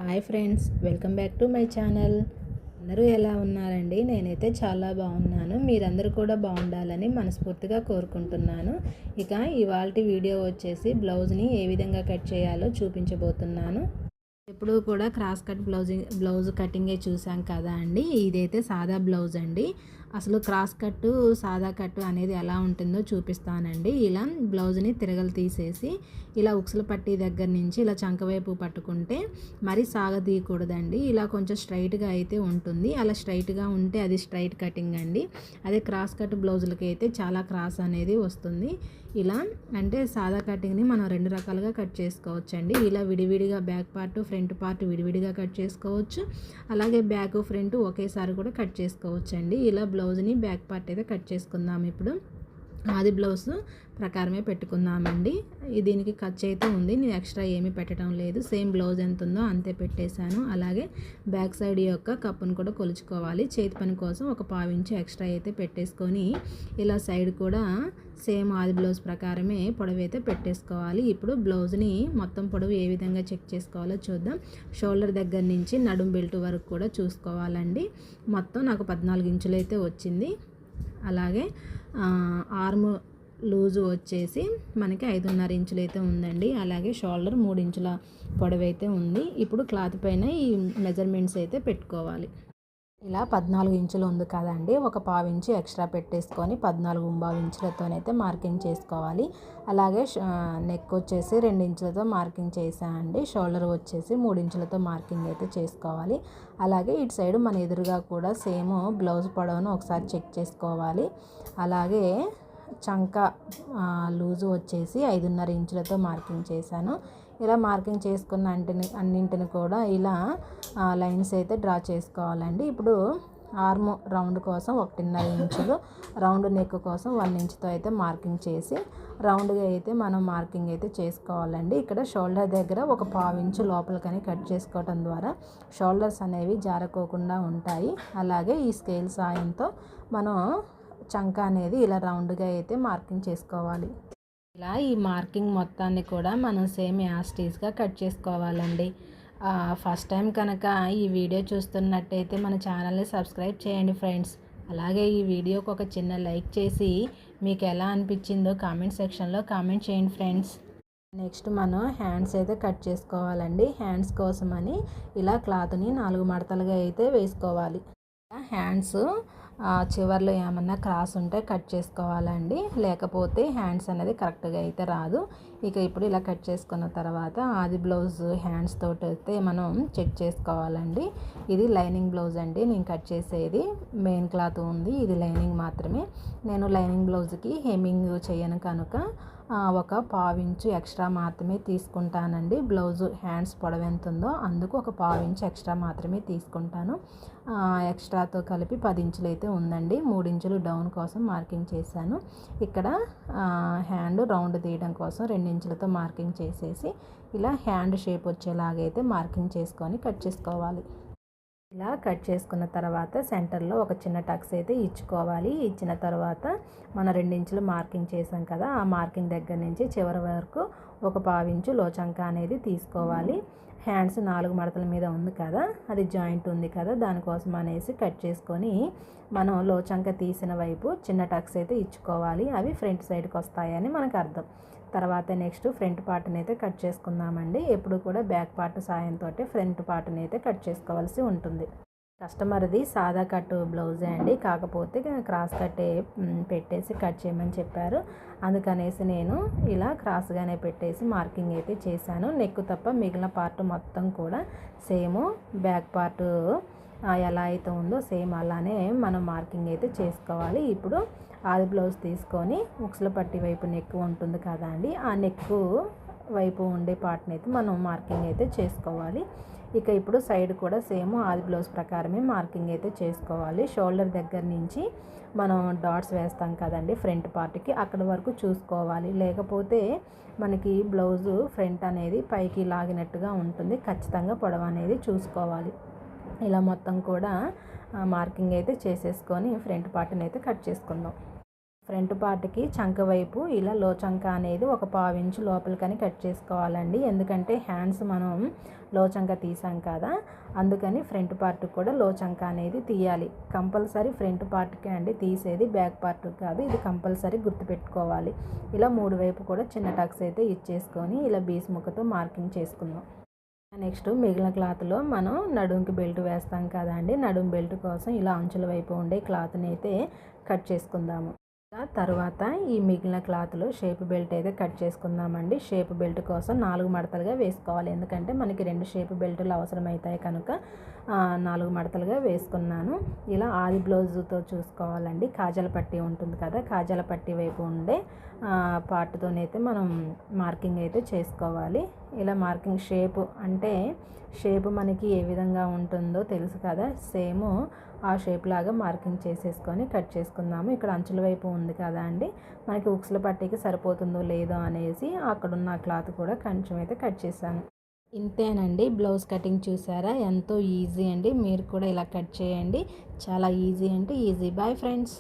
Hi friends, welcome back to my channel. అందరూ ఎలా ఉన్నారండి? నేనైతే చాలా బాగున్నాను. మీరందరూ కూడా బాగుండాలని మనస్ఫూర్తిగా కోరుకుంటున్నాను. ఇక ఇవాల్టి వీడియో వచ్చేసి బ్లౌజ్ని ఏ విధంగా కట్ చేయాలో చూపించబోతున్నాను. ఎప్పుడూ కూడా క్రాస్ కట్ బ్లౌజ్ కటింగే చూసాం కదా అండి. ఇదైతే సాదా బ్లౌజ్ అండి. అసలు క్రాస్ కట్టు సాదా కట్టు అనేది ఎలా ఉంటుందో చూపిస్తానండి. ఇలా బ్లౌజ్ని తిరగలు తీసేసి ఇలా ఉక్సుల పట్టీ దగ్గర నుంచి ఇలా చంక వైపు పట్టుకుంటే మరీ సాగదీయకూడదండి. ఇలా కొంచెం స్ట్రైట్గా అయితే ఉంటుంది. అలా స్ట్రైట్గా ఉంటే అది స్ట్రైట్ కటింగ్ అండి. అదే క్రాస్ కట్ బ్లౌజులకి అయితే చాలా క్రాస్ అనేది వస్తుంది. ఇలా అంటే సాదా కటింగ్ని మనం రెండు రకాలుగా కట్ చేసుకోవచ్చు అండి. ఇలా విడివిడిగా బ్యాక్ పార్ట్ ఫ్రంట్ పార్ట్ విడివిడిగా కట్ చేసుకోవచ్చు. అలాగే బ్యాక్ ఫ్రంట్ ఒకేసారి కూడా కట్ చేసుకోవచ్చు అండి. ఇలా బ్లౌజ్ని బ్యాక్ పార్ట్ అయితే కట్ చేసుకుందాం. ఇప్పుడు ఆది బ్లౌజ్ ప్రకారమే పెట్టుకుందామండి. దీనికి ఖర్చు అయితే ఉంది, నేను ఎక్స్ట్రా ఏమీ పెట్టడం లేదు. సేమ్ బ్లౌజ్ ఎంత ఉందో అంతే పెట్టేశాను. అలాగే బ్యాక్ సైడ్ యొక్క కప్పును కూడా కొలుచుకోవాలి. చేతి పని కోసం ఒక పావించి ఎక్స్ట్రా అయితే పెట్టేసుకొని ఇలా సైడ్ కూడా సేమ్ ఆది బ్లౌజ్ ప్రకారమే పొడవు అయితే పెట్టేసుకోవాలి. ఇప్పుడు బ్లౌజ్ని మొత్తం పొడవు ఏ విధంగా చెక్ చేసుకోవాలో చూద్దాం. షోల్డర్ దగ్గర నుంచి నడుం బెల్ట్ వరకు కూడా చూసుకోవాలండి. మొత్తం నాకు 14 ఇంచులు అయితే వచ్చింది. అలాగే ఆర్మ్ లూజు వచ్చేసి మనకి 5.5 ఇంచులు అయితే ఉందండి. అలాగే షోల్డర్ 3 ఇంచుల పొడవు అయితే ఉంది. ఇప్పుడు క్లాత్ పైన ఈ మెజర్మెంట్స్ అయితే పెట్టుకోవాలి. ఇలా 14 ఇంచులు ఉంది కదండి, ఒక పావించి ఎక్స్ట్రా పెట్టేసుకొని 14.5 ఇంచులతోనైతే మార్కింగ్ చేసుకోవాలి. అలాగే నెక్ వచ్చేసి 2 ఇంచులతో మార్కింగ్ చేసానండి. షోల్డర్ వచ్చేసి 3 ఇంచులతో మార్కింగ్ అయితే చేసుకోవాలి. అలాగే ఇటు సైడ్ మన ఎదురుగా కూడా సేమ్ బ్లౌజ్ పొడవును ఒకసారి చెక్ చేసుకోవాలి. అలాగే చంక లూజు వచ్చేసి 5.5 ఇంచులతో మార్కింగ్ చేశాను. ఇలా మార్కింగ్ చేసుకున్న అన్నింటిని కూడా ఇలా లైన్స్ అయితే డ్రా చేసుకోవాలండి. ఇప్పుడు ఆర్మ్ రౌండ్ కోసం 1.5 ఇంచులు, రౌండ్ నెక్ కోసం 1 ఇంచుతో అయితే మార్కింగ్ చేసి రౌండ్గా అయితే మనం మార్కింగ్ అయితే చేసుకోవాలండి. ఇక్కడ షోల్డర్ దగ్గర ఒక పావించు లోపలికని కట్ చేసుకోవడం ద్వారా షోల్డర్స్ అనేవి జారకోకుండా ఉంటాయి. అలాగే ఈ స్కేల్ సాయంతో మనం చంక అనేది ఇలా రౌండ్గా అయితే మార్కింగ్ చేసుకోవాలి. ఇలా ఈ మార్కింగ్ మొత్తాన్ని కూడా మనం సేమ్ యాస్టీస్గా కట్ చేసుకోవాలండి. ఫస్ట్ టైం కనుక ఈ వీడియో చూస్తున్నట్టయితే మన ఛానల్ని సబ్స్క్రైబ్ చేయండి ఫ్రెండ్స్. అలాగే ఈ వీడియోకి ఒక చిన్న లైక్ చేసి మీకు ఎలా అనిపించిందో కామెంట్ సెక్షన్లో కామెంట్ చేయండి ఫ్రెండ్స్. నెక్స్ట్ మనం హ్యాండ్స్ అయితే కట్ చేసుకోవాలండి. హ్యాండ్స్ కోసమని ఇలా క్లాత్ని 4 మడతలుగా అయితే వేసుకోవాలి. హ్యాండ్స్ చివర్లో ఏమన్నా క్రాస్ ఉంటే కట్ చేసుకోవాలండి, లేకపోతే హ్యాండ్స్ అనేది కరెక్ట్గా అయితే రాదు. ఇక ఇప్పుడు ఇలా కట్ చేసుకున్న తర్వాత ఆది బ్లౌజ్ హ్యాండ్స్ తోటి అయితే మనం చెక్ చేసుకోవాలండి. ఇది లైనింగ్ బ్లౌజ్ అండి. నేను కట్ చేసేది మెయిన్ క్లాత్ ఉంది, ఇది లైనింగ్ మాత్రమే. నేను లైనింగ్ బ్లౌజ్కి హెమ్మింగ్ చేయను కనుక ఒక పావించు ఎక్స్ట్రా మాత్రమే తీసుకుంటానండి. బ్లౌజ్ హ్యాండ్స్ పొడవు ఎంత ఉందో అందుకు ఒక పావించు ఎక్స్ట్రా మాత్రమే తీసుకుంటాను. ఎక్స్ట్రాతో కలిపి 10 ఇంచులు అయితే ఉందండి. 3 ఇంచులు డౌన్ కోసం మార్కింగ్ చేశాను. ఇక్కడ హ్యాండ్ రౌండ్ తీయడం కోసం 2 ఇంచులతో మార్కింగ్ చేసేసి ఇలా హ్యాండ్ షేప్ వచ్చేలాగైతే మార్కింగ్ చేసుకొని కట్ చేసుకోవాలి. ఇలా కట్ చేసుకున్న తర్వాత సెంటర్లో ఒక చిన్న టక్స్ అయితే ఇచ్చుకోవాలి. ఇచ్చిన తర్వాత మనం 2 ఇంచులు మార్కింగ్ చేసాం కదా, ఆ మార్కింగ్ దగ్గర నుంచి చివరి వరకు ఒక పావించు లోచంక అనేది తీసుకోవాలి. హ్యాండ్స్ 4 మడతల మీద ఉంది కదా, అది జాయింట్ ఉంది కదా, దానికోసం అనేసి కట్ చేసుకొని మనం లోచంక తీసిన వైపు చిన్న టక్స్ అయితే ఇచ్చుకోవాలి. అవి ఫ్రంట్ సైడ్కి వస్తాయని మనకు అర్థం. తర్వాత నెక్స్ట్ ఫ్రంట్ పార్ట్ని అయితే కట్ చేసుకుందామండి. ఎప్పుడు కూడా బ్యాక్ పార్ట్ సాయంతో ఫ్రంట్ పార్ట్ని అయితే కట్ చేసుకోవాల్సి ఉంటుంది. కస్టమర్ది సాదా కట్ బ్లౌజే అండి, కాకపోతే క్రాస్ కట్టే పెట్టేసి కట్ చేయమని చెప్పారు. అందుకనేసి నేను ఇలా క్రాస్గానే పెట్టేసి మార్కింగ్ అయితే చేశాను. నెక్ తప్ప మిగిలిన పార్ట్ మొత్తం కూడా సేమ్ బ్యాక్ పార్ట్ ఎలా అయితే ఉందో సేమ్ అలానే మనం మార్కింగ్ అయితే చేసుకోవాలి. ఇప్పుడు ఆది బ్లౌజ్ తీసుకొని ఉక్సుల పట్టి వైపు నెక్ ఉంటుంది కదా అండి, ఆ నెక్ వైపు ఉండే పార్ట్ని అయితే మనం మార్కింగ్ అయితే చేసుకోవాలి. ఇక ఇప్పుడు సైడ్ కూడా సేమ్ ఆది బ్లౌజ్ ప్రకారమే మార్కింగ్ అయితే చేసుకోవాలి. షోల్డర్ దగ్గర నుంచి మనం డాట్స్ వేస్తాం కదండి ఫ్రంట్ పార్ట్కి, అక్కడ వరకు చూసుకోవాలి. లేకపోతే మనకి బ్లౌజు ఫ్రంట్ అనేది పైకి లాగినట్టుగా ఉంటుంది. ఖచ్చితంగా పొడవు అనేది చూసుకోవాలి. ఇలా మొత్తం కూడా మార్కింగ్ అయితే చేసేసుకొని ఫ్రంట్ పార్ట్ని అయితే కట్ చేసుకుందాం. ఫ్రంట్ పార్ట్కి చంక వైపు ఇలా లో చంక అనేది ఒక 1/2 ఇంచు లోపలికని కట్ చేసుకోవాలండి. ఎందుకంటే హ్యాండ్స్ మనం లో చంక తీసాం కదా, అందుకని ఫ్రంట్ పార్ట్ కూడా లో చంక అనేది తీయాలి. కంపల్సరీ ఫ్రంట్ పార్ట్కే అండి తీసేది, బ్యాక్ పార్ట్ కాదు. ఇది కంపల్సరీ గుర్తుపెట్టుకోవాలి. ఇలా 3 వైపు కూడా చిన్న టక్స్ అయితే ఇచ్చేసుకొని ఇలా బీస్ ముక్కతో మార్కింగ్ చేసుకుందాం. నెక్స్ట్ మిగిలిన క్లాత్లో మనం నడుంకి బెల్ట్ వేస్తాం కదా అండి, నడుం బెల్ట్ కోసం ఇలా అంచుల వైపు ఉండే క్లాత్ని అయితే కట్ చేసుకుందాము. తర్వాత ఈ మిగిలిన క్లాత్లో షేప్ బెల్ట్ అయితే కట్ చేసుకుందామండి. షేప్ బెల్ట్ కోసం 4 మడతలుగా వేసుకోవాలి. ఎందుకంటే మనకి 2 షేప్ బెల్టులు అవసరమవుతాయి కనుక 4 మడతలుగా వేసుకున్నాను. ఇలా ఆది బ్లౌజుతో చూసుకోవాలండి. కాజల పట్టీ ఉంటుంది కదా, కాజల పట్టీ వైపు ఉండే పార్ట్తోనైతే మనం మార్కింగ్ అయితే చేసుకోవాలి. ఇలా మార్కింగ్ షేప్ అంటే షేప్ మనకి ఏ విధంగా ఉంటుందో తెలుసు కదా, సేమ్ ఆ షేప్ లాగా మార్కింగ్ చేసేసుకొని కట్ చేసుకుందాము. ఇక్కడ అంచుల వైపు ఉంది కదా అండి, మనకి ఉక్సుల పట్టీకి సరిపోతుందో లేదో అనేసి అక్కడున్న క్లాత్ కూడా కొంచెం అయితే కట్ చేశాను. ఇంతేనండి, బ్లౌజ్ కటింగ్ చూసారా, ఎంతో ఈజీ అండి. మీరు కూడా ఇలా కట్ చేయండి, చాలా ఈజీ అంటే ఈజీ. Bye friends.